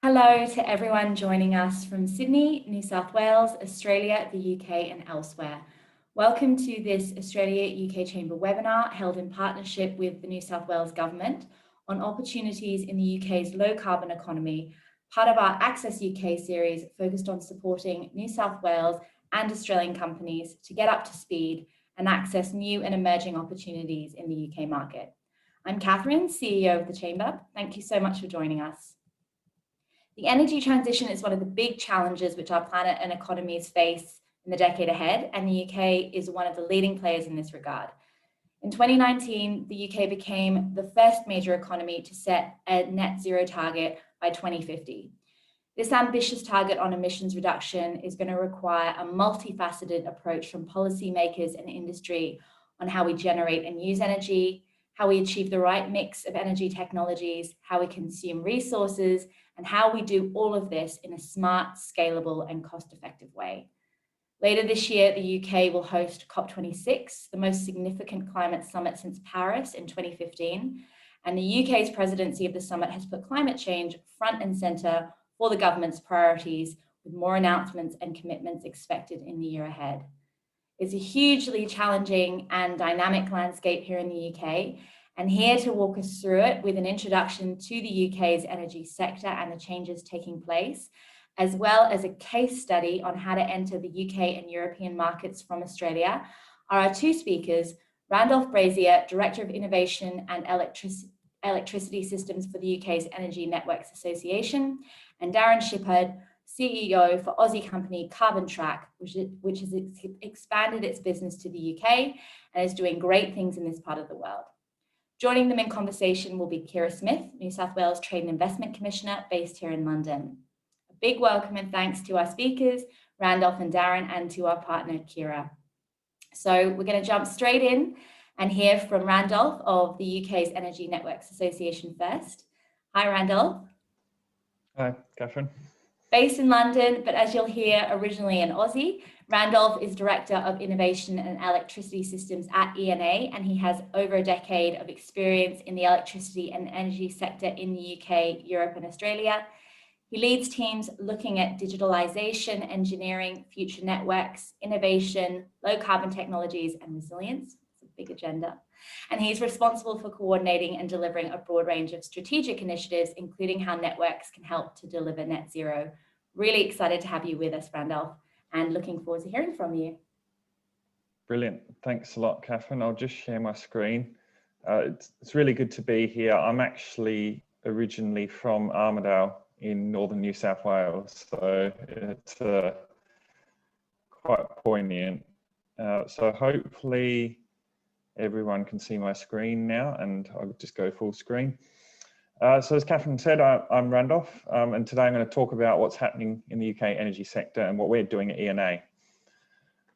Hello to everyone joining us from Sydney, New South Wales, Australia, the UK and elsewhere. Welcome to this Australia-UK Chamber webinar held in partnership with the New South Wales Government on opportunities in the UK's low carbon economy, part of our Access UK series focused on supporting New South Wales and Australian companies to get up to speed and access new and emerging opportunities in the UK market. I'm Catherine, CEO of the Chamber. Thank you so much for joining us. The energy transition is one of the big challenges which our planet and economies face in the decade ahead, and the UK is one of the leading players in this regard. In 2019, the UK became the first major economy to set a net zero target by 2050. This ambitious target on emissions reduction is going to require a multifaceted approach from policymakers and industry on how we generate and use energy, how we achieve the right mix of energy technologies, how we consume resources, and how we do all of this in a smart, scalable, and cost-effective way. Later this year, the UK will host COP26, the most significant climate summit since Paris in 2015, and the UK's presidency of the summit has put climate change front and centre for the government's priorities, with more announcements and commitments expected in the year ahead. It's a hugely challenging and dynamic landscape here in the UK, and here to walk us through it with an introduction to the UK's energy sector and the changes taking place, as well as a case study on how to enter the UK and European markets from Australia, are our two speakers, Randolph Brazier, Director of Innovation and Electricity Systems for the UK's Energy Networks Association, and Darren Shippard, CEO for Aussie company Carbontrack, which has expanded its business to the UK and is doing great things in this part of the world. Joining them in conversation will be Kira Smith, New South Wales Trade and Investment Commissioner based here in London. A big welcome and thanks to our speakers, Randolph and Darren, and to our partner, Kira. So we're going to jump straight in and hear from Randolph of the UK's Energy Networks Association first. Hi, Randolph. Hi, Catherine. Based in London, but as you'll hear, originally an Aussie, Randolph is Director of Innovation and Electricity Systems at ENA, and he has over a decade of experience in the electricity and energy sector in the UK, Europe and Australia. He leads teams looking at digitalisation, engineering, future networks, innovation, low carbon technologies and resilience. It's a big agenda. And he's responsible for coordinating and delivering a broad range of strategic initiatives, including how networks can help to deliver net zero. Really excited to have you with us, Randolph, and looking forward to hearing from you. Brilliant. Thanks a lot, Catherine. I'll just share my screen. It's really good to be here. I'm actually originally from Armidale in northern New South Wales, so it's quite poignant. So hopefully everyone can see my screen now, and I'll just go full screen. So as Catherine said, I'm Randolph, and today I'm going to talk about what's happening in the UK energy sector and what we're doing at ENA.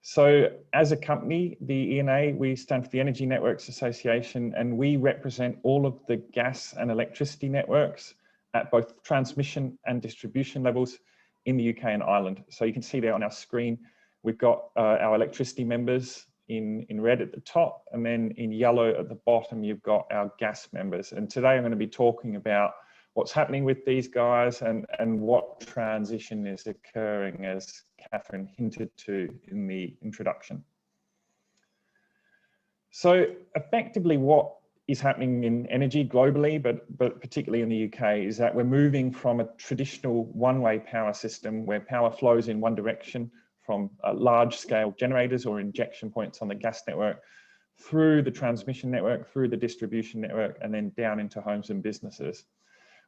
So as a company, the ENA, we stand for the Energy Networks Association, and we represent all of the gas and electricity networks at both transmission and distribution levels in the UK and Ireland. So you can see there on our screen, we've got our electricity members in red at the top, and then in yellow at the bottom, you've got our gas members. And today I'm going to be talking about what's happening with these guys and what transition is occurring, as Catherine hinted to in the introduction. So effectively what is happening in energy globally, but particularly in the UK, is that we're moving from a traditional one-way power system where power flows in one direction from large-scale generators or injection points on the gas network through the transmission network, through the distribution network, and then down into homes and businesses.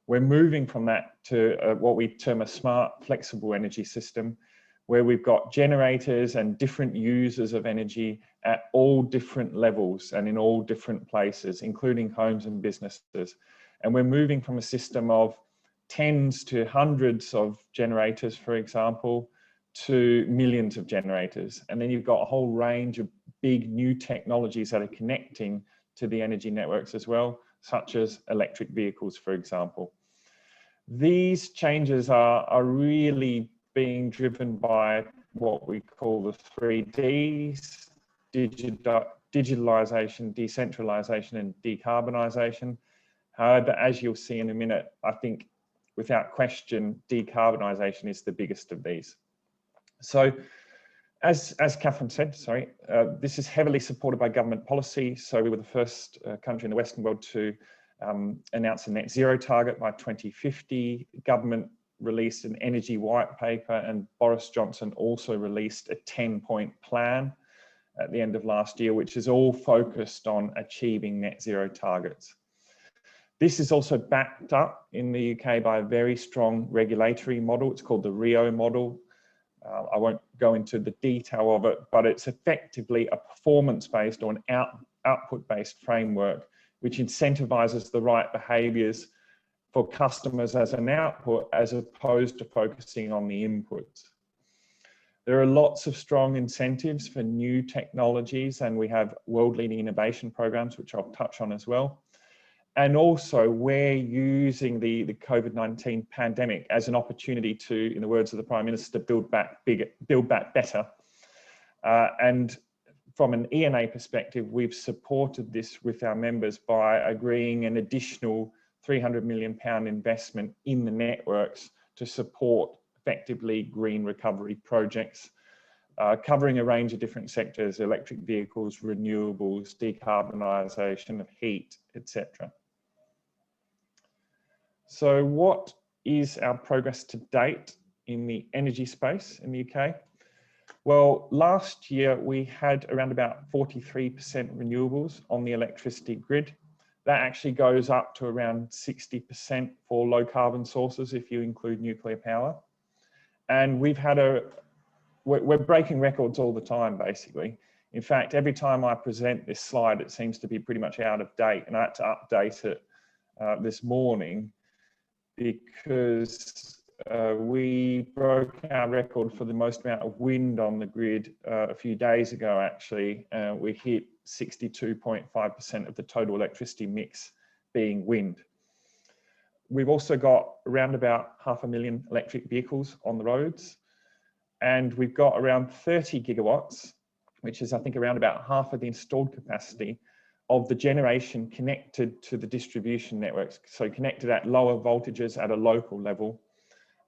We're moving from that to what we term a smart, flexible energy system, where we've got generators and different users of energy at all different levels and in all different places, including homes and businesses. And we're moving from a system of tens to hundreds of generators, for example, to millions of generators. And then you've got a whole range of big new technologies that are connecting to the energy networks as well, such as electric vehicles, for example. These changes are really being driven by what we call the 3Ds: digitalization, decentralization, and decarbonisation. However, as you'll see in a minute, I think without question, decarbonisation is the biggest of these. So as Catherine said, this is heavily supported by government policy. So we were the first country in the Western world to announce a net zero target by 2050. Government released an energy white paper, and Boris Johnson also released a 10-point plan at the end of last year, which is all focused on achieving net zero targets. This is also backed up in the UK by a very strong regulatory model. It's called the Rio model. I won't go into the detail of it, but it's effectively a performance-based or an output-based framework which incentivizes the right behaviors for customers as an output as opposed to focusing on the inputs. There are lots of strong incentives for new technologies, and we have world-leading innovation programs, which I'll touch on as well. And also we're using the COVID-19 pandemic as an opportunity to, in the words of the Prime Minister, build back better. And from an ENA perspective, we've supported this with our members by agreeing an additional £300 million investment in the networks to support effectively green recovery projects, covering a range of different sectors: electric vehicles, renewables, decarbonisation of heat, etc. So what is our progress to date in the energy space in the UK? Well, last year we had around about 43% renewables on the electricity grid. That actually goes up to around 60% for low carbon sources if you include nuclear power. And we're breaking records all the time, basically. In fact, every time I present this slide, it seems to be pretty much out of date, and I had to update it this morning because we broke our record for the most amount of wind on the grid a few days ago, actually. We hit 62.5% of the total electricity mix being wind. We've also got around about 500,000 electric vehicles on the roads, and we've got around 30 gigawatts, which is I think around about half of the installed capacity of the generation connected to the distribution networks, so connected at lower voltages at a local level,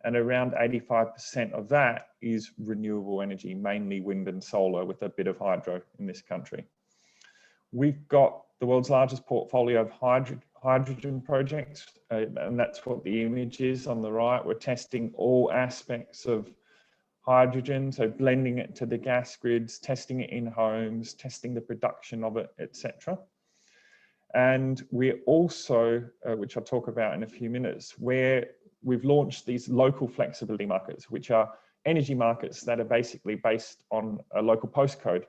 and around 85% of that is renewable energy, mainly wind and solar with a bit of hydro in this country. We've got the world's largest portfolio of hydrogen projects, and that's what the image is on the right. We're testing all aspects of hydrogen, so blending it to the gas grids, testing it in homes, testing the production of it, etc. And we're also, which I'll talk about in a few minutes, where we've launched these local flexibility markets, which are energy markets that are basically based on a local postcode.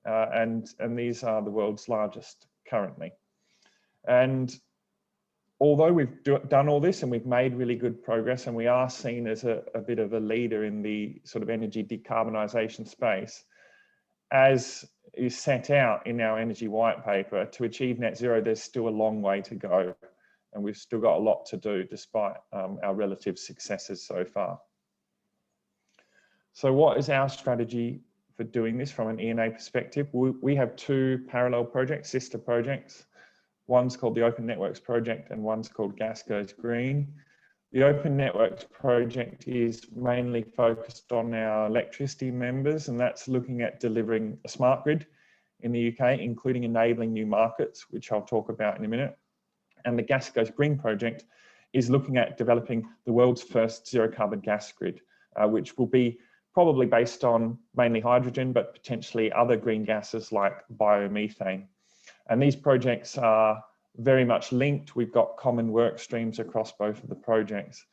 And these are the world's largest currently. And although we've done all this and we've made really good progress, and we are seen as a bit of a leader in the sort of energy decarbonisation space, as is set out in our energy white paper, to achieve net zero, there's still a long way to go. And we've still got a lot to do despite our relative successes so far. So what is our strategy for doing this from an ENA perspective? We have two parallel projects, sister projects. One's called the Open Networks Project and one's called Gas Goes Green. The Open Networks Project is mainly focused on our electricity members, and that's looking at delivering a smart grid in the UK, including enabling new markets, which I'll talk about in a minute. And the Gas Goes Green project is looking at developing the world's first zero carbon gas grid, which will be probably based on mainly hydrogen, but potentially other green gases like biomethane. And these projects are very much linked. We've got common work streams across both of the projects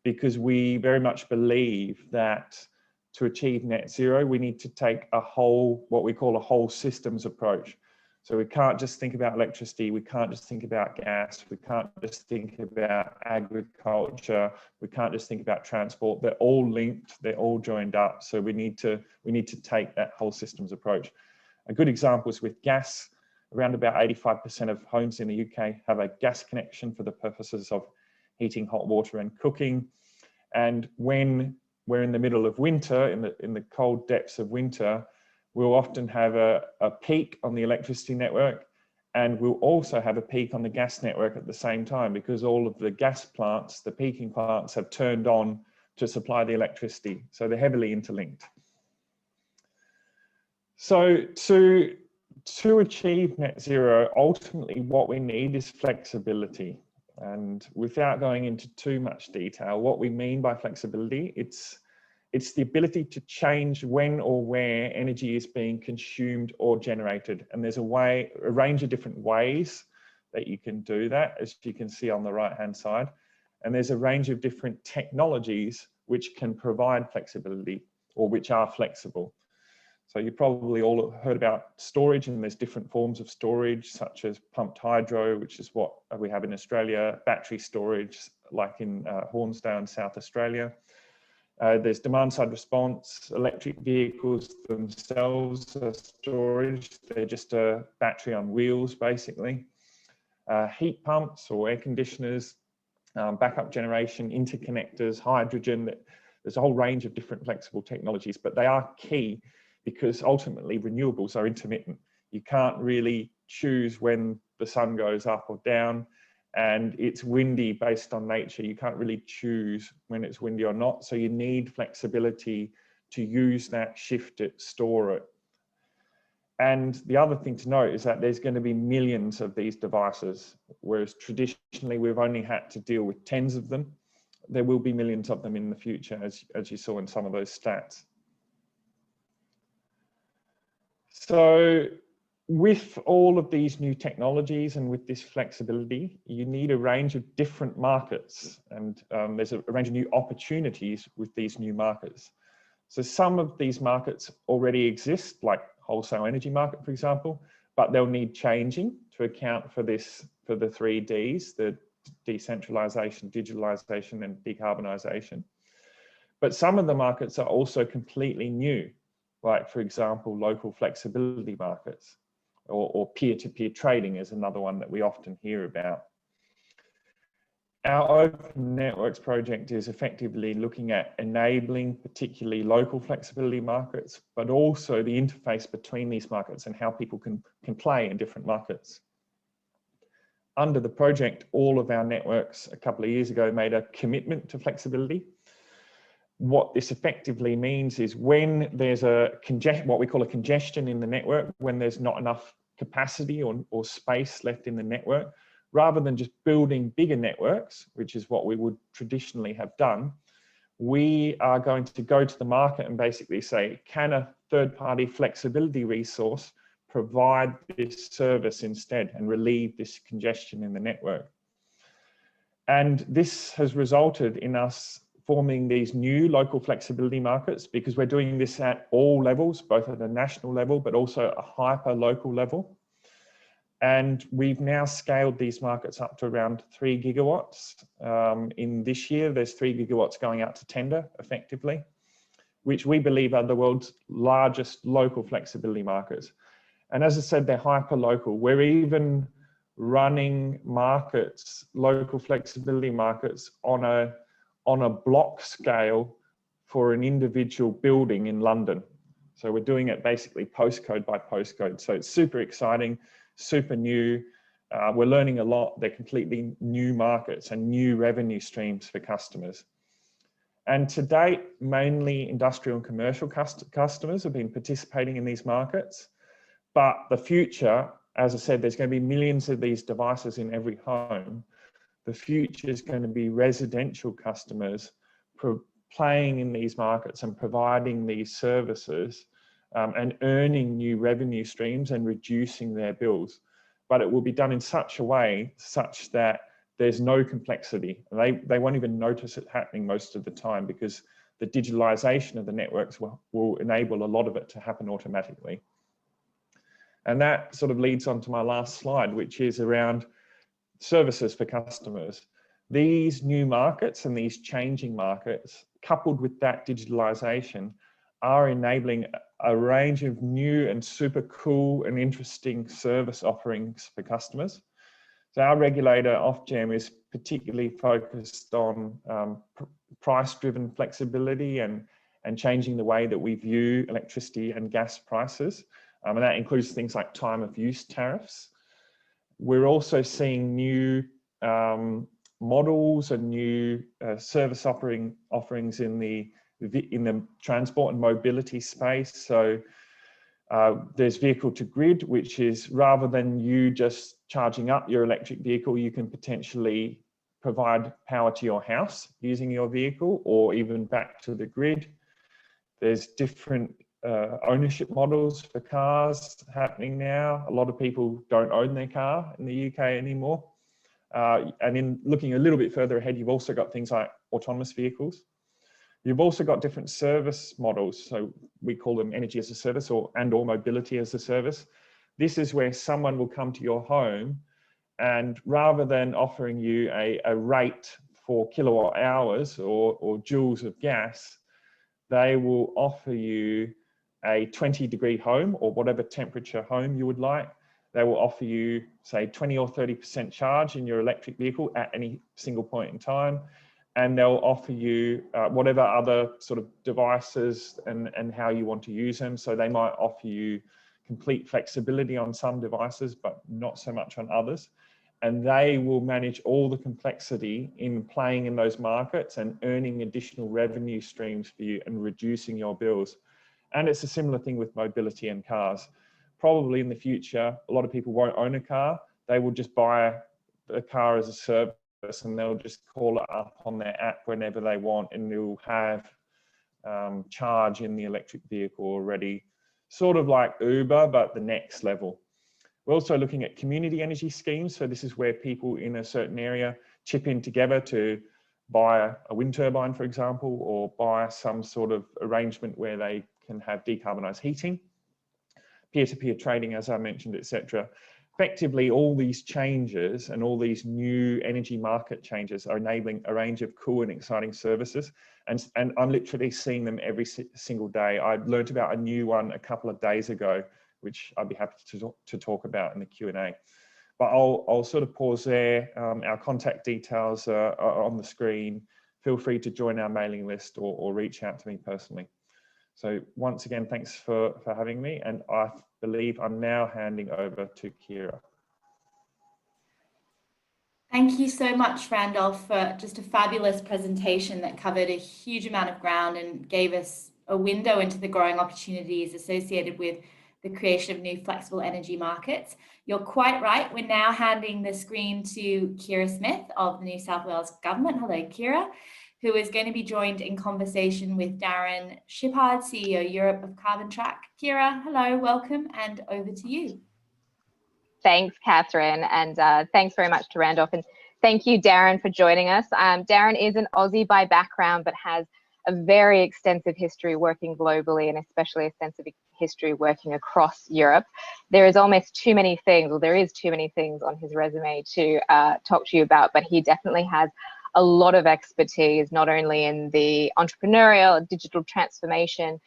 because we very much believe that to achieve net zero, we need to take what we call a whole systems approach. So we can't just think about electricity, we can't just think about gas, we can't just think about agriculture, we can't just think about transport. They're all linked, they're all joined up. So we need to take that whole systems approach. A good example is with gas. Around about 85% of homes in the UK have a gas connection for the purposes of heating hot water and cooking. And when we're in the middle of winter, in the cold depths of winter, we'll often have a peak on the electricity network, And we'll also have a peak on the gas network at the same time, because all of the gas plants, the peaking plants, have turned on to supply the electricity. So they're heavily interlinked. So to achieve net zero, ultimately what we need is flexibility. And without going into too much detail, what we mean by flexibility, it's the ability to change when or where energy is being consumed or generated. And there's a range of different ways that you can do that, as you can see on the right-hand side. And there's a range of different technologies which can provide flexibility, or which are flexible. So you probably all heard about storage, and there's different forms of storage, such as pumped hydro, which is what we have in Australia, battery storage, like in Hornsdale in South Australia. There's demand side response. Electric vehicles themselves are storage. They're just a battery on wheels, basically. Heat pumps or air conditioners, backup generation, interconnectors, hydrogen. There's a whole range of different flexible technologies, but they are key because ultimately renewables are intermittent. You can't really choose when the sun goes up or down, and it's windy based on nature. You can't really choose when it's windy or not. So you need flexibility to use that, shift it, store it. And the other thing to note is that there's going to be millions of these devices, whereas traditionally we've only had to deal with tens of them. There will be millions of them in the future, as you saw in some of those stats. So with all of these new technologies and with this flexibility, you need a range of different markets, and there's a range of new opportunities with these new markets. So some of these markets already exist, like wholesale energy market, for example, but they'll need changing to account for the 3 Ds, the decentralization, digitalization, and decarbonisation. But some of the markets are also completely new, like, for example, local flexibility markets, or peer-to-peer trading is another one that we often hear about. Our Open Networks project is effectively looking at enabling particularly local flexibility markets, but also the interface between these markets and how people can play in different markets. Under the project, all of our networks a couple of years ago made a commitment to flexibility. What this effectively means is when there's what we call a congestion in the network, when there's not enough capacity or space left in the network, rather than just building bigger networks, which is what we would traditionally have done, we are going to go to the market and basically say, can a third-party flexibility resource provide this service instead and relieve this congestion in the network? And this has resulted in us forming these new local flexibility markets, because we're doing this at all levels, both at a national level, but also a hyper-local level. And we've now scaled these markets up to around 3 gigawatts. In this year, there's 3 gigawatts going out to tender, effectively, which we believe are the world's largest local flexibility markets. And as I said, they're hyper-local. We're even running markets, local flexibility markets, on a block scale for an individual building in London. So we're doing it basically postcode by postcode. So it's super exciting, super new. We're learning a lot. They're completely new markets and new revenue streams for customers. And to date, mainly industrial and commercial customers have been participating in these markets. But the future, as I said, there's going to be millions of these devices in every home. The future is going to be residential customers playing in these markets and providing these services and earning new revenue streams and reducing their bills. But it will be done in such a way such that there's no complexity. They won't even notice it happening most of the time, because the digitalization of the networks will enable a lot of it to happen automatically. And that sort of leads on to my last slide, which is around services for customers. These new markets and these changing markets, coupled with that digitalization, are enabling a range of new and super cool and interesting service offerings for customers. So our regulator, Ofgem, is particularly focused on price-driven flexibility and changing the way that we view electricity and gas prices. And that includes things like time of use tariffs. We're also seeing new models and new service offerings in the transport and mobility space. So there's vehicle to grid, which is rather than you just charging up your electric vehicle, you can potentially provide power to your house using your vehicle or even back to the grid. There's different ownership models for cars happening now. A lot of people don't own their car in the UK anymore. And in looking a little bit further ahead, you've also got things like autonomous vehicles. You've also got different service models. So we call them energy as a service or mobility as a service. This is where someone will come to your home, and rather than offering you a rate for kilowatt hours or joules of gas, they will offer you a 20-degree home or whatever temperature home you would like. They will offer you, say, 20 or 30% charge in your electric vehicle at any single point in time. And they'll offer you whatever other sort of devices and how you want to use them. So they might offer you complete flexibility on some devices, but not so much on others. And they will manage all the complexity in playing in those markets and earning additional revenue streams for you and reducing your bills. And it's a similar thing with mobility and cars. Probably in the future, a lot of people won't own a car. They will just buy a car as a service and they'll just call it up on their app whenever they want, and they'll have charge in the electric vehicle already, sort of like Uber, but the next level. We're also looking at community energy schemes. So this is where people in a certain area chip in together to buy a wind turbine, for example, or buy some sort of arrangement where they can have decarbonised heating, peer-to-peer trading, as I mentioned, etc. Effectively, all these changes and all these new energy market changes are enabling a range of cool and exciting services. And I'm literally seeing them every single day. I learned about a new one a couple of days ago, which I'd be happy to talk about in the Q&A. But I'll sort of pause there. Our contact details are on the screen. Feel free to join our mailing list or reach out to me personally. So once again, thanks for having me. And I believe I'm now handing over to Kira. Thank you so much, Randolph, for just a fabulous presentation that covered a huge amount of ground and gave us a window into the growing opportunities associated with the creation of new flexible energy markets. You're quite right. We're now handing the screen to Kira Smith of the New South Wales Government. Hello, Kira, who is going to be joined in conversation with Darren Shippard, CEO Europe of Carbontrack. Kira, hello, welcome, and over to you. Thanks, Catherine, and thanks very much to Randolph, and thank you, Darren, for joining us. Darren is an Aussie by background, but has a very extensive history working globally, and especially a sense of history working across Europe. There is almost too many things, or there is too many things on his resume to talk to you about, but he definitely has a lot of expertise, not only in the entrepreneurial, digital transformation,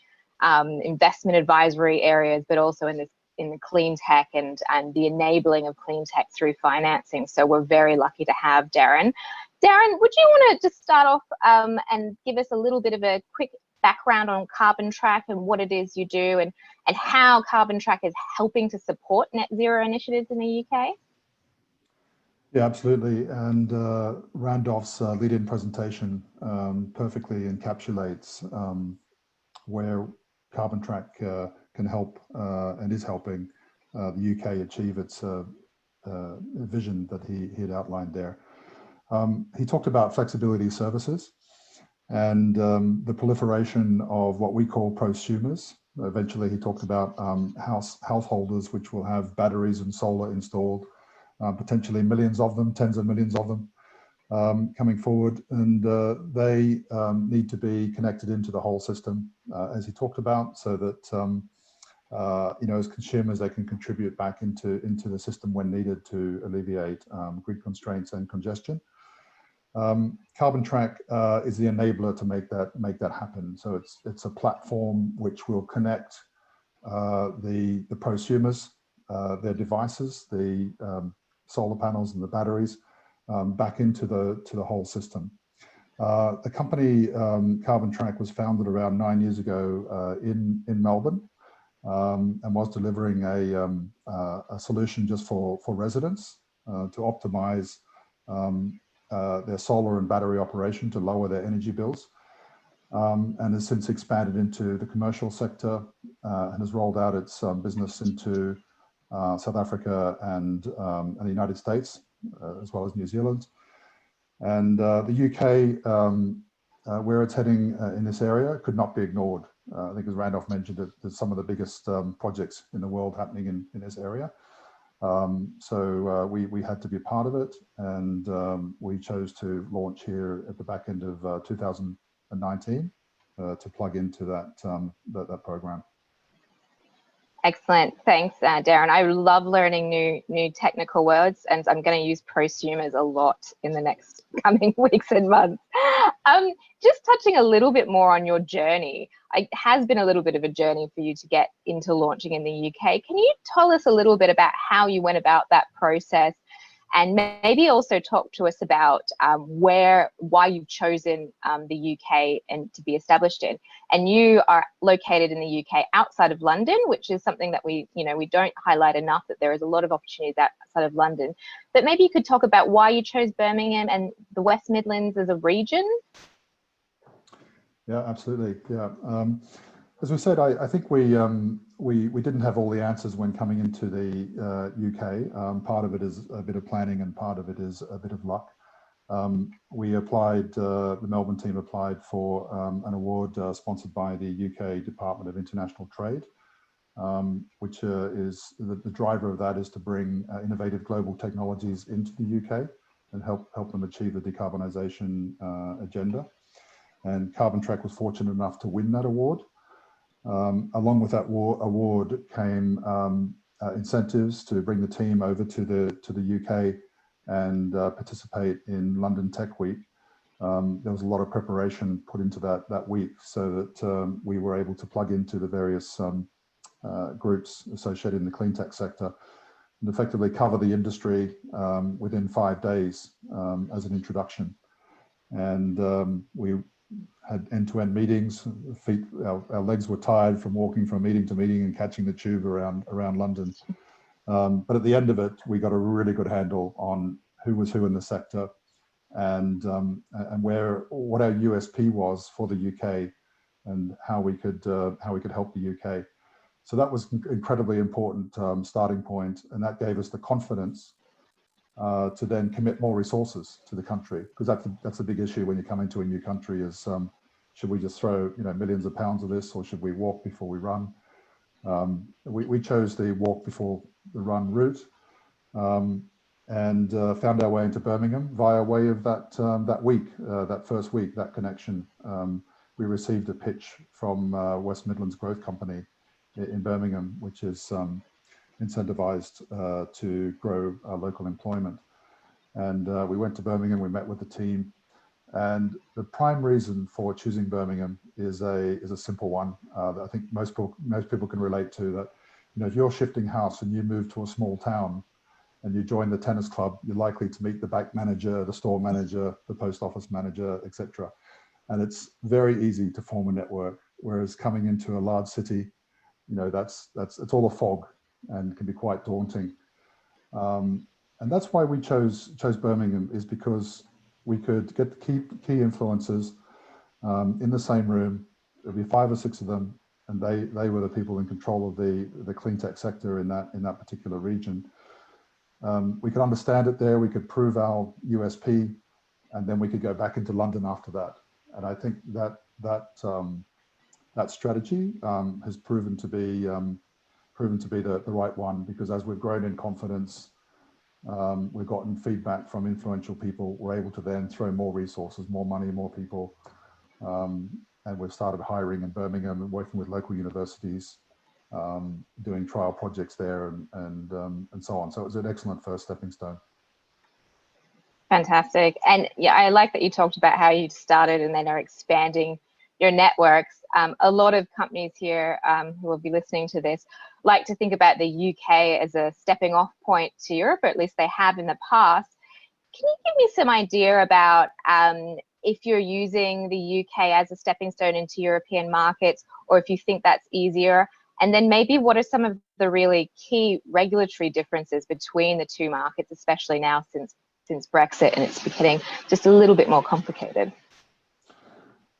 investment advisory areas, but also in the clean tech and the enabling of clean tech through financing. So we're very lucky to have Darren. Darren, would you want to just start off and give us a little bit of a quick background on Carbontrack and what it is you do, and how Carbontrack is helping to support net zero initiatives in the UK? Yeah, absolutely. And Randolph's lead-in presentation perfectly encapsulates where Carbontrack can help and is helping the UK achieve its vision that he had outlined there. He talked about flexibility services and the proliferation of what we call prosumers. Eventually, he talked about householders which will have batteries and solar installed, potentially millions of them, tens of millions of them coming forward, and they need to be connected into the whole system, as he talked about, so that as consumers, they can contribute back into the system when needed to alleviate grid constraints and congestion. Carbontrack is the enabler to make that happen. So it's a platform which will connect the prosumers, their devices, the solar panels and the batteries back into the whole system. The company Carbontrack was founded around 9 years ago in Melbourne, and was delivering a solution just for residents to optimize their solar and battery operation to lower their energy bills, and has since expanded into the commercial sector and has rolled out its business into South Africa and the United States, as well as New Zealand. And the UK, where it's heading in this area, could not be ignored. I think, as Randolph mentioned, there's some of the biggest projects in the world happening in this area. So we had to be a part of it, and we chose to launch here at the back end of 2019 to plug into that program. Excellent, thanks, Darren. I love learning new technical words, and I'm going to use prosumers a lot in the next coming weeks and months. Just touching a little bit more on your journey. It has been a little bit of a journey for you to get into launching in the UK. Can you tell us a little bit about how you went about that process, and maybe also talk to us about why you've chosen the UK and to be established in? And you are located in the UK outside of London, which is something that we don't highlight enough, that there is a lot of opportunities outside of London. But maybe you could talk about why you chose Birmingham and the West Midlands as a region. Yeah, absolutely. Yeah. As we said, I think we didn't have all the answers when coming into the UK. Part of it is a bit of planning, and part of it is a bit of luck. We applied, the Melbourne team applied for an award sponsored by the UK Department of International Trade, which is the driver of that is to bring innovative global technologies into the UK and help them achieve the decarbonisation agenda. And Carbontrack was fortunate enough to win that award. Along with that award came incentives to bring the team over to the UK and participate in London Tech Week. There was a lot of preparation put into that week, so that we were able to plug into the various groups associated in the clean tech sector and effectively cover the industry within 5 days as an introduction. And we had end-to-end meetings. Our legs were tired from walking from meeting to meeting and catching the tube around London. But at the end of it, we got a really good handle on who was who in the sector, and what our USP was for the UK, and how we could help the UK. So that was an incredibly important starting point, and that gave us the confidence to then commit more resources to the country, because that's a big issue when you come into a new country. Is should we just throw millions of pounds of this, or should we walk before we run? We chose the walk before the run route, and found our way into Birmingham via way of that first week, that connection. We received a pitch from West Midlands Growth Company in Birmingham, which is incentivized to grow local employment. And we went to Birmingham, we met with the team, and the prime reason for choosing Birmingham is a simple one that I think most people can relate to. That if you're shifting house and you move to a small town and you join the tennis club, you're likely to meet the bank manager, the store manager, the post office manager, etc. And it's very easy to form a network. Whereas coming into a large city, it's all a fog and can be quite daunting. And that's why we chose Birmingham, is because we could get the key influencers in the same room. There'll be 5 or 6 of them, and they were the people in control of the clean tech sector in that particular region. We could understand it there. We could prove our USP, and then we could go back into London after that. And I think that strategy has proven to be the right one, because as we've grown in confidence, we've gotten feedback from influential people. We're able to then throw more resources, more money, more people, and we've started hiring in Birmingham and working with local universities, doing trial projects there, and so on. So it was an excellent first stepping stone. Fantastic. And yeah, I like that you talked about how you started and then are expanding your networks. A lot of companies here who will be listening to this like to think about the UK as a stepping off point to Europe, or at least they have in the past. Can you give me some idea about if you're using the UK as a stepping stone into European markets, or if you think that's easier? And then maybe what are some of the really key regulatory differences between the two markets, especially now since Brexit, and it's getting just a little bit more complicated?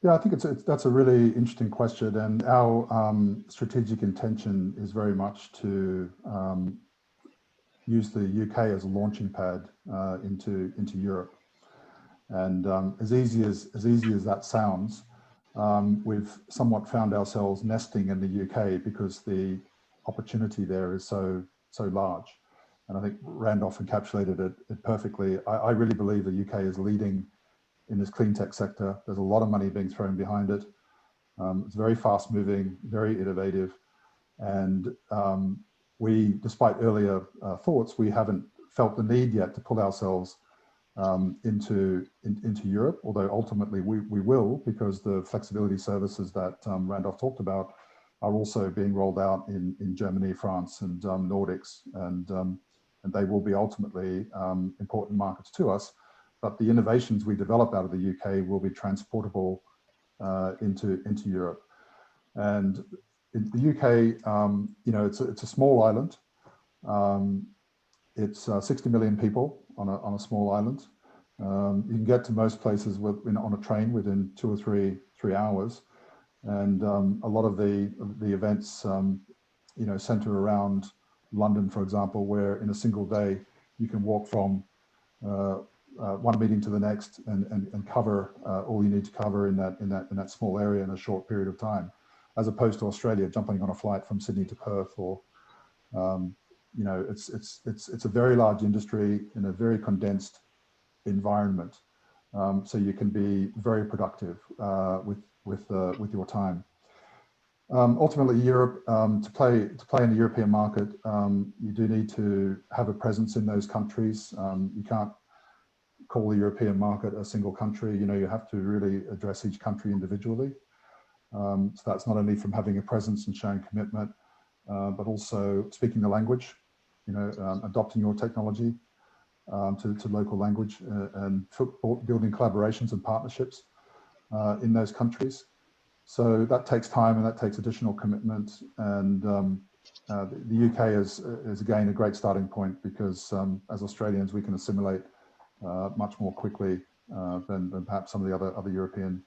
Yeah, I think that's a really interesting question, and our strategic intention is very much to use the UK as a launching pad into Europe. And as easy as that sounds, we've somewhat found ourselves nesting in the UK because the opportunity there is so large. And I think Randolph encapsulated it perfectly. I really believe the UK is leading in this clean tech sector. There's a lot of money being thrown behind it. It's very fast moving, very innovative. And we, despite earlier thoughts, we haven't felt the need yet to pull ourselves into Europe, although ultimately we will, because the flexibility services that Randolph talked about are also being rolled out in Germany, France, and Nordics, and they will be ultimately important markets to us. But the innovations we develop out of the UK will be transportable into Europe. And in the UK, you know, it's a small island. It's 60 million people on a small island. You can get to most places on a train within 2 or 3 hours, and a lot of the events, you know, center around London, for example, where in a single day you can walk from one meeting to the next and cover all you need to cover in that small area in a short period of time, as opposed to Australia jumping on a flight from Sydney to Perth. Or you know, it's a very large industry in a very condensed environment, so you can be very productive with your time. Ultimately, Europe, to play in the European market, you do need to have a presence in those countries. You can't call the European market a single country. You know, you have to really address each country individually. So that's not only from having a presence and showing commitment, but also speaking the language, you know, adopting your technology to local language, and building collaborations and partnerships in those countries. So that takes time and that takes additional commitment. And the UK is again a great starting point, because as Australians we can assimilate much more quickly than perhaps some of the other European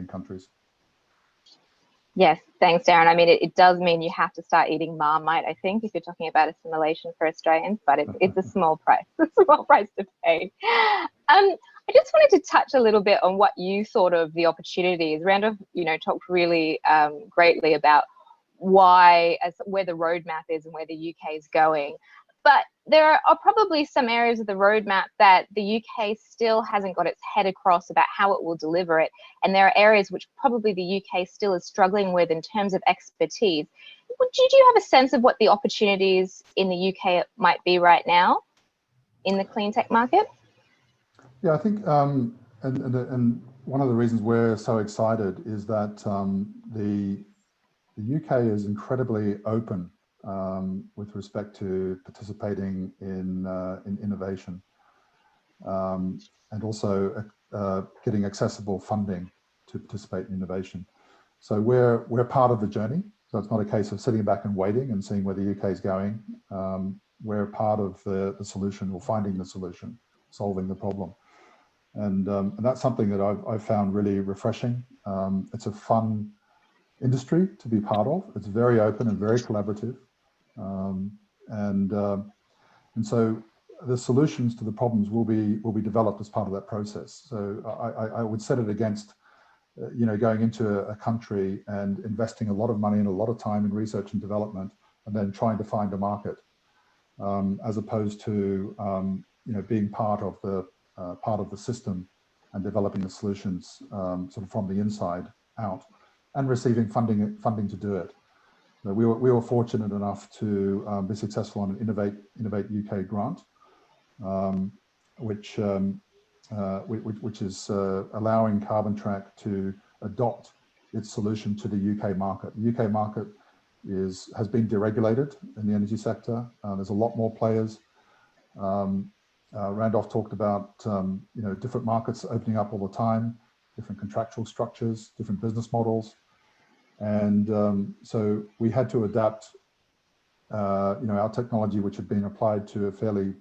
countries. Yes, thanks, Darren. I mean, it does mean you have to start eating Marmite, I think, if you're talking about assimilation for Australians, but it's a small price, a small price to pay. I just wanted to touch a little bit on what you thought of the opportunities. Randolph, you know, talked really greatly about where the roadmap is and where the UK is going. But there are probably some areas of the roadmap that the UK still hasn't got its head across about how it will deliver it. And there are areas which probably the UK still is struggling with in terms of expertise. Did you have a sense of what the opportunities in the UK might be right now in the clean tech market? Yeah, I think, and one of the reasons we're so excited is that the UK is incredibly open with respect to participating in innovation, and also getting accessible funding to participate in innovation. So we're part of the journey. So it's not a case of sitting back and waiting and seeing where the UK is going. We're part of the solution, or finding the solution, solving the problem. And that's something that I've found really refreshing. It's a fun industry to be part of. It's very open and very collaborative. And so the solutions to the problems will be developed as part of that process. So I would set it against, you know, going into a country and investing a lot of money and a lot of time in research and development, and then trying to find a market, as opposed to you know, being part of the system and developing the solutions sort of from the inside out, and receiving funding to do it. We were fortunate enough to be successful on an Innovate UK grant, which is allowing Carbontrack to adopt its solution to the UK market. The UK market has been deregulated in the energy sector. There's a lot more players. Randolph talked about you know, different markets opening up all the time, different contractual structures, different business models. And so we had to adapt, our technology, which had been applied to a fairly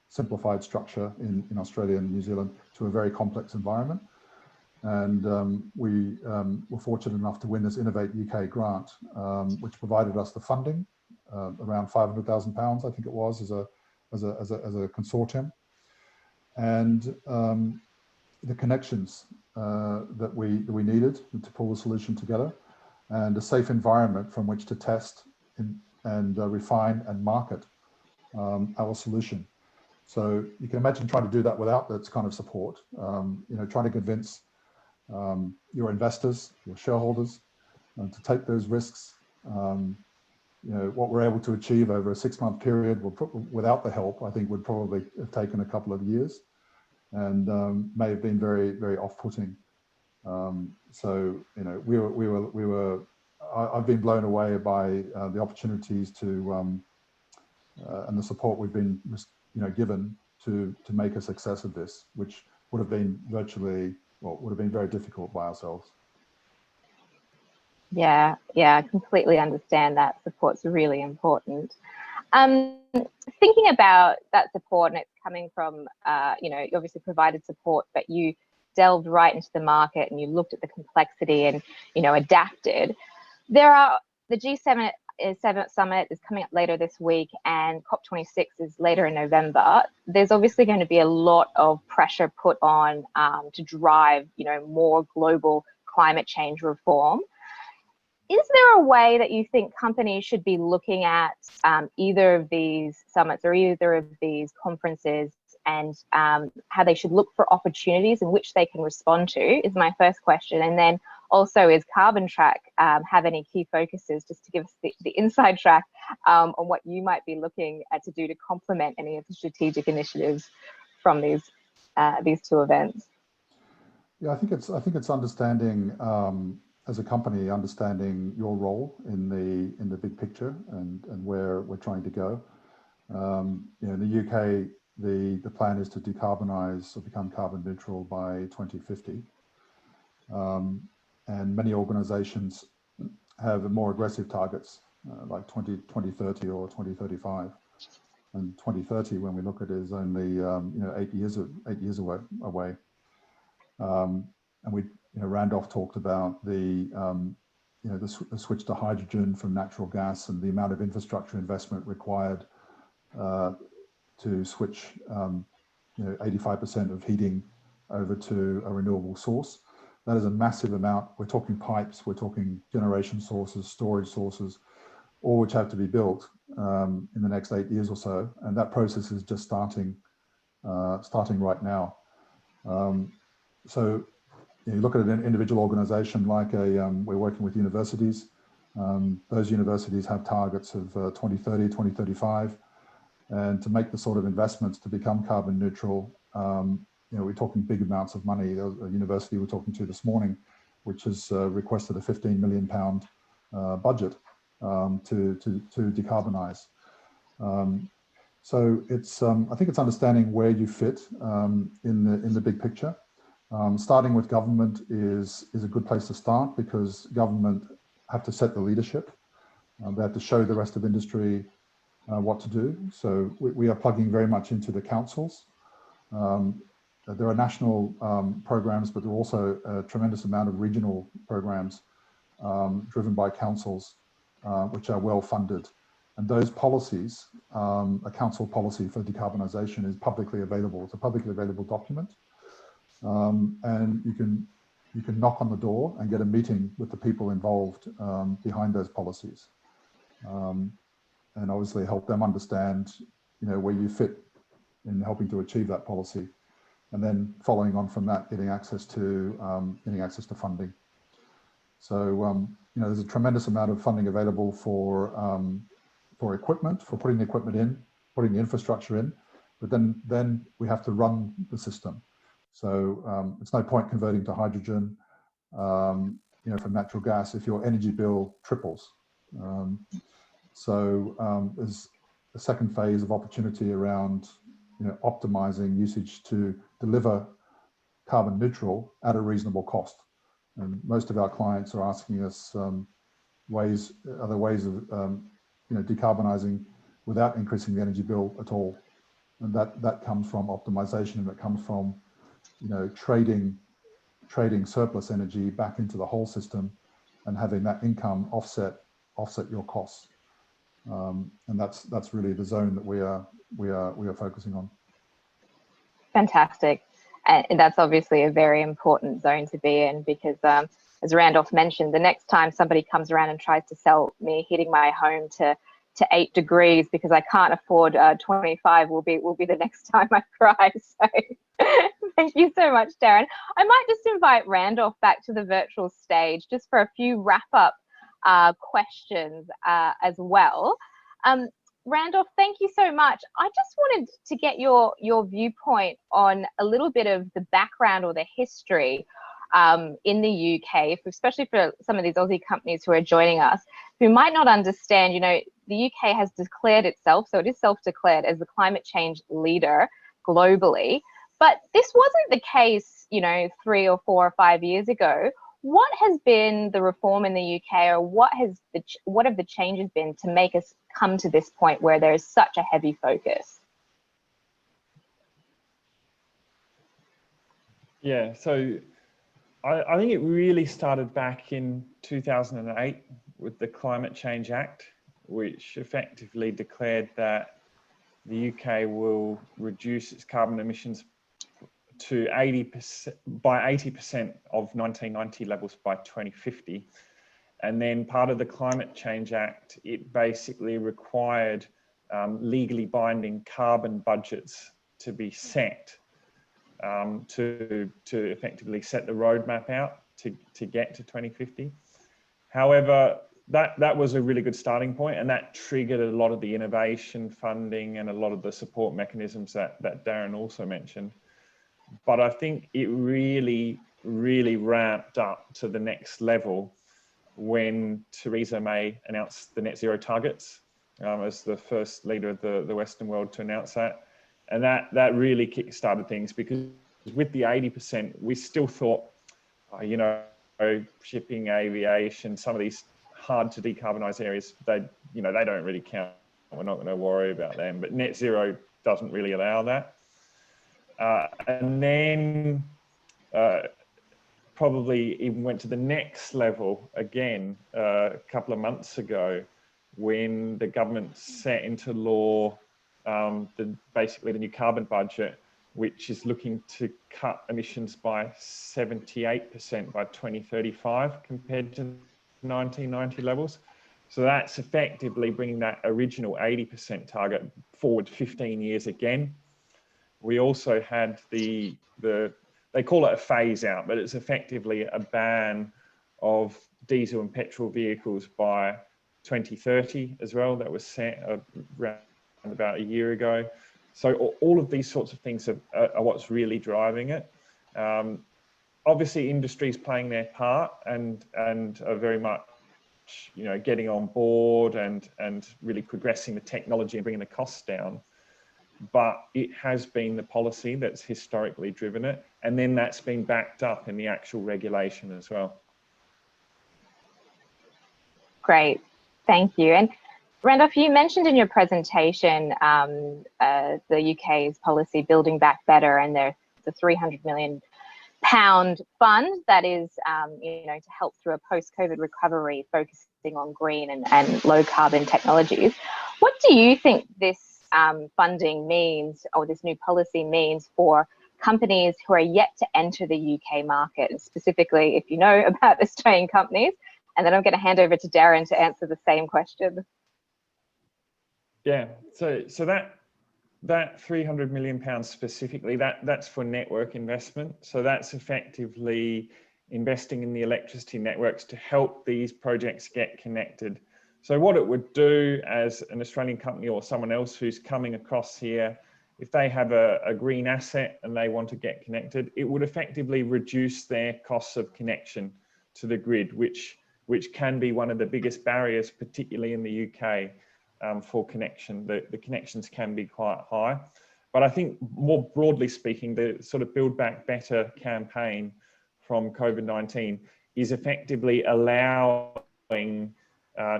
simplified structure in Australia and New Zealand, to a very complex environment. And we were fortunate enough to win this Innovate UK grant, which provided us the funding, around £500,000, I think it was, as a consortium, and the connections that we needed to pull the solution together, and a safe environment from which to test and refine and market our solution. So you can imagine trying to do that without that kind of support. Trying to convince your investors, your shareholders, to take those risks. What we're able to achieve over a 6-month period without the help, I think, would probably have taken a couple of years, and may have been very, very off-putting. I've been blown away by the opportunities to and the support we've been given to make a success of this, which would have been very difficult by ourselves. Yeah, I completely understand that. Support's really important. Thinking about that support, and it's coming from, you obviously provided support, but you delved right into the market and you looked at the complexity and, adapted. The G7 summit is coming up later this week, and COP26 is later in November. There's obviously going to be a lot of pressure put on to drive, more global climate change reform. Is there a way that you think companies should be looking at either of these summits or either of these conferences, and how they should look for opportunities in which they can respond to, is my first question. And then also, is Carbontrack have any key focuses, just to give us the inside track on what you might be looking to do to complement any of the strategic initiatives from these two events? Yeah, I think it's understanding, as a company, understanding your role in the big picture and where we're trying to go. In the UK, the plan is to decarbonise or become carbon neutral by 2050. And many organisations have more aggressive targets, like 2030 or 2035. And 2030, when we look at it, is only 8 years away. And Randolph talked about the switch to hydrogen from natural gas and the amount of infrastructure investment required to switch 85% of heating over to a renewable source. That is a massive amount. We're talking pipes, we're talking generation sources, storage sources, all which have to be built in the next 8 years or so. And that process is just starting right now. So you look at an individual organization like we're working with universities. Those universities have targets of 2030, 2035. And to make the sort of investments to become carbon neutral, we're talking big amounts of money. There was a university we're talking to this morning, which has requested a £15 million budget to decarbonise. So it's I think it's understanding where you fit in the big picture. Starting with government is a good place to start, because government have to set the leadership. They have to show the rest of industry what to do. So we are plugging very much into the councils. There are national programs, but there are also a tremendous amount of regional programs driven by councils, which are well funded. And those policies, a council policy for decarbonisation, is publicly available. It's a publicly available document. And you can knock on the door and get a meeting with the people involved behind those policies, and obviously help them understand, where you fit in helping to achieve that policy, and then following on from that, getting access to funding. So there's a tremendous amount of funding available for equipment, for putting the equipment in, putting the infrastructure in, but then we have to run the system. So it's no point converting to hydrogen, from natural gas if your energy bill triples. So there's a second phase of opportunity around, optimizing usage to deliver carbon neutral at a reasonable cost. And most of our clients are asking us other ways of decarbonising without increasing the energy bill at all. And that comes from optimization, and it comes from trading surplus energy back into the whole system and having that income offset your costs. And that's really the zone that we are focusing on. Fantastic. And that's obviously a very important zone to be in, because as Randolph mentioned, the next time somebody comes around and tries to sell me heating my home to 8 degrees because I can't afford 25 will be the next time I cry. So thank you so much, Darren. I might just invite Randolph back to the virtual stage just for a few wrap-up questions as well. Randolph, thank you so much. I just wanted to get your viewpoint on a little bit of the background or the history in the UK, especially for some of these Aussie companies who are joining us, who might not understand, the UK has declared itself, so it is self-declared as the climate change leader globally. But this wasn't the case, 3 or 4 or 5 years ago. What has been the reform in the UK, or what have the changes been to make us come to this point where there is such a heavy focus? Yeah, so I think it really started back in 2008 with the Climate Change Act, which effectively declared that the UK will reduce its carbon emissions to 80% of 1990 levels by 2050. And then part of the Climate Change Act, it basically required legally binding carbon budgets to be set to effectively set the roadmap out to get to 2050. However, that was a really good starting point, and that triggered a lot of the innovation funding and a lot of the support mechanisms that Darren also mentioned. But I think it really, really ramped up to the next level when Theresa May announced the net zero targets as the first leader of the Western world to announce that. And that really kick-started things, because with the 80%, we still thought, shipping, aviation, some of these hard to decarbonize areas, they don't really count. We're not going to worry about them. But net zero doesn't really allow that. And then probably even went to the next level again a couple of months ago, when the government set into law basically the new carbon budget, which is looking to cut emissions by 78% by 2035 compared to 1990 levels. So that's effectively bringing that original 80% target forward 15 years again. We also had they call it a phase out, but it's effectively a ban of diesel and petrol vehicles by 2030 as well. That was set around about a year ago. So all of these sorts of things are what's really driving it. Obviously, industry is playing their part and are very much getting on board and really progressing the technology and bringing the costs down. But it has been the policy that's historically driven it, and then that's been backed up in the actual regulation as well. Great, thank you. And Randolph, you mentioned in your presentation the UK's policy Building Back Better, and the £300 million fund that is, to help through a post-COVID recovery, focusing on green and low carbon technologies. What do you think this funding means, or this new policy means, for companies who are yet to enter the UK market, and specifically if you know about Australian companies? And then I'm going to hand over to Darren to answer the same question. Yeah, so that £300 million specifically, that's for network investment. So that's effectively investing in the electricity networks to help these projects get connected. So what it would do as an Australian company or someone else who's coming across here, if they have a green asset and they want to get connected, it would effectively reduce their costs of connection to the grid, which can be one of the biggest barriers, particularly in the UK. For connection, the connections can be quite high. But I think more broadly speaking, the sort of Build Back Better campaign from COVID-19 is effectively allowing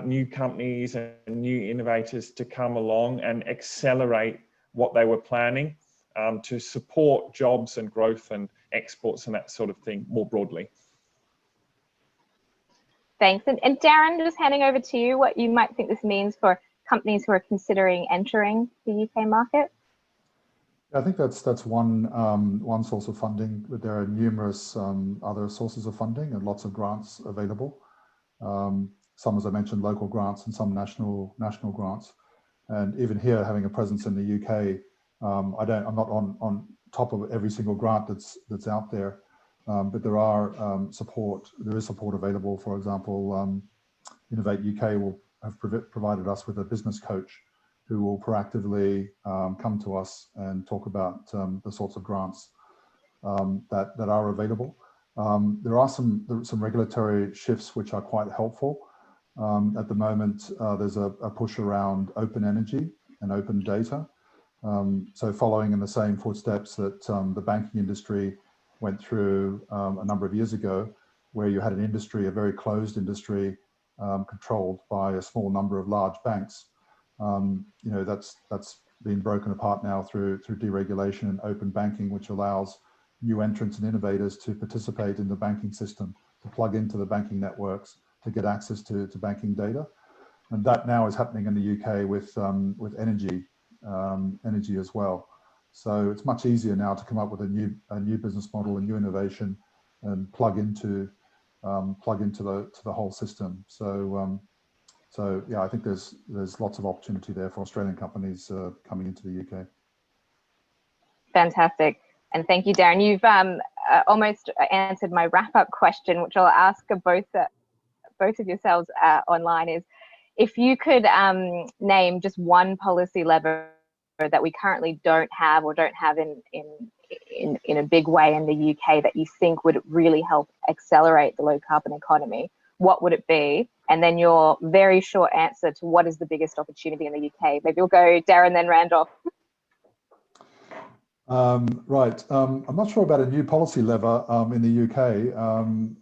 new companies and new innovators to come along and accelerate what they were planning to support jobs and growth and exports and that sort of thing more broadly. Thanks. And Darren, just handing over to you, what you might think this means for companies who are considering entering the UK market? I think that's one source of funding, but there are numerous other sources of funding and lots of grants available. Some, as I mentioned, local grants and some national grants. And even here, having a presence in the UK, I'm not on top of every single grant that's out there, but there is support available. For example, Innovate UK will have provided us with a business coach who will proactively come to us and talk about the sorts of grants that are available. There are some regulatory shifts which are quite helpful. At the moment, there's a push around open energy and open data. So following in the same footsteps that the banking industry went through a number of years ago, where you had an industry, a very closed industry, controlled by a small number of large banks. That's been broken apart now through deregulation and open banking, which allows new entrants and innovators to participate in the banking system, to plug into the banking networks, to get access to banking data. And that now is happening in the UK with energy as well. So it's much easier now to come up with a new business model, a new innovation, and plug into the whole system. So yeah, I think there's lots of opportunity there for Australian companies coming into the UK. Fantastic. And thank you, Darren. You've almost answered my wrap-up question, which I'll ask both of yourselves online, is if you could name just one policy lever that we currently don't have or don't have in a big way in the UK that you think would really help accelerate the low carbon economy, what would it be? And then your very short answer to what is the biggest opportunity in the UK. Maybe we'll go Darren, then Randolph. Right. I'm not sure about a new policy lever in the UK.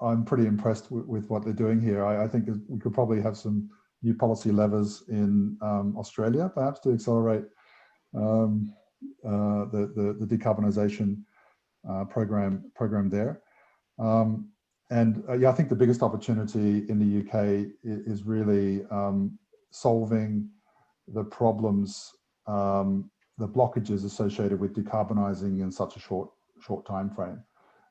I'm pretty impressed with what they're doing here. I think we could probably have some new policy levers in Australia, perhaps, to accelerate the decarbonisation program there. Yeah, I think the biggest opportunity in the UK is really solving the problems, the blockages associated with decarbonising in such a short time frame.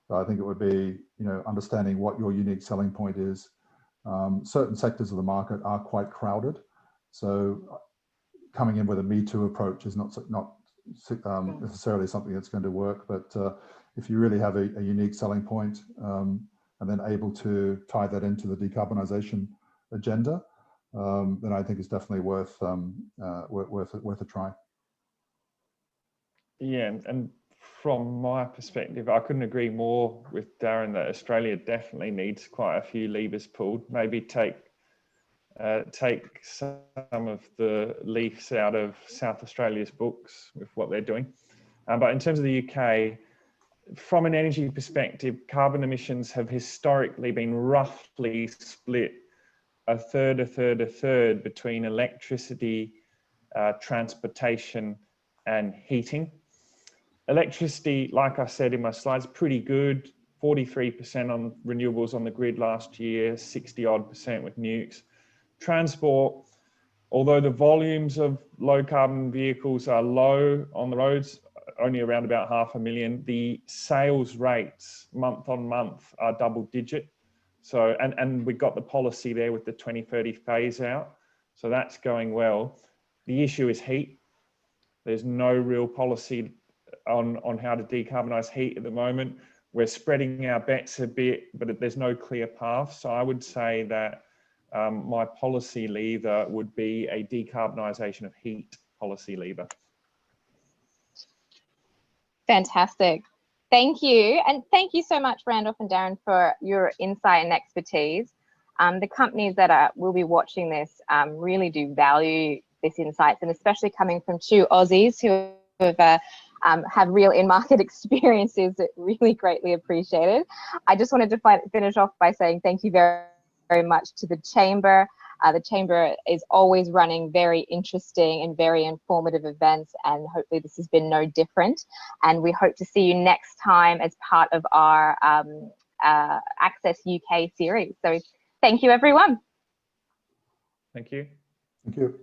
So I think it would be, understanding what your unique selling point is. Certain sectors of the market are quite crowded, so coming in with a Me Too approach is not necessarily something that's going to work. But if you really have a unique selling point, and then able to tie that into the decarbonisation agenda, then I think it's definitely worth a try. Yeah, and from my perspective, I couldn't agree more with Darren that Australia definitely needs quite a few levers pulled. Maybe take some of the leaves out of South Australia's books with what they're doing. But in terms of the UK, from an energy perspective, carbon emissions have historically been roughly split a third between electricity, transportation, and heating. Electricity, like I said in my slides, pretty good. 43% on renewables on the grid last year, 60-odd% with nukes. Transport, although the volumes of low carbon vehicles are low on the roads, only around about 500,000, the sales rates month on month are double digit. So, and we got the policy there with the 2030 phase out. So that's going well. The issue is heat. There's no real policy on how to decarbonise heat at the moment. We're spreading our bets a bit, but there's no clear path. So I would say that my policy lever would be a decarbonisation of heat policy lever. Fantastic. Thank you. And thank you so much, Randolph and Darren, for your insight and expertise. The companies that will be watching this really do value this insights, and especially coming from two Aussies who have have real in-market experiences, really greatly appreciated. I just wanted to finish off by saying thank you very, very much to the Chamber. The Chamber is always running very interesting and very informative events, and hopefully this has been no different. And we hope to see you next time as part of our Access UK series. So thank you, everyone. Thank you. Thank you.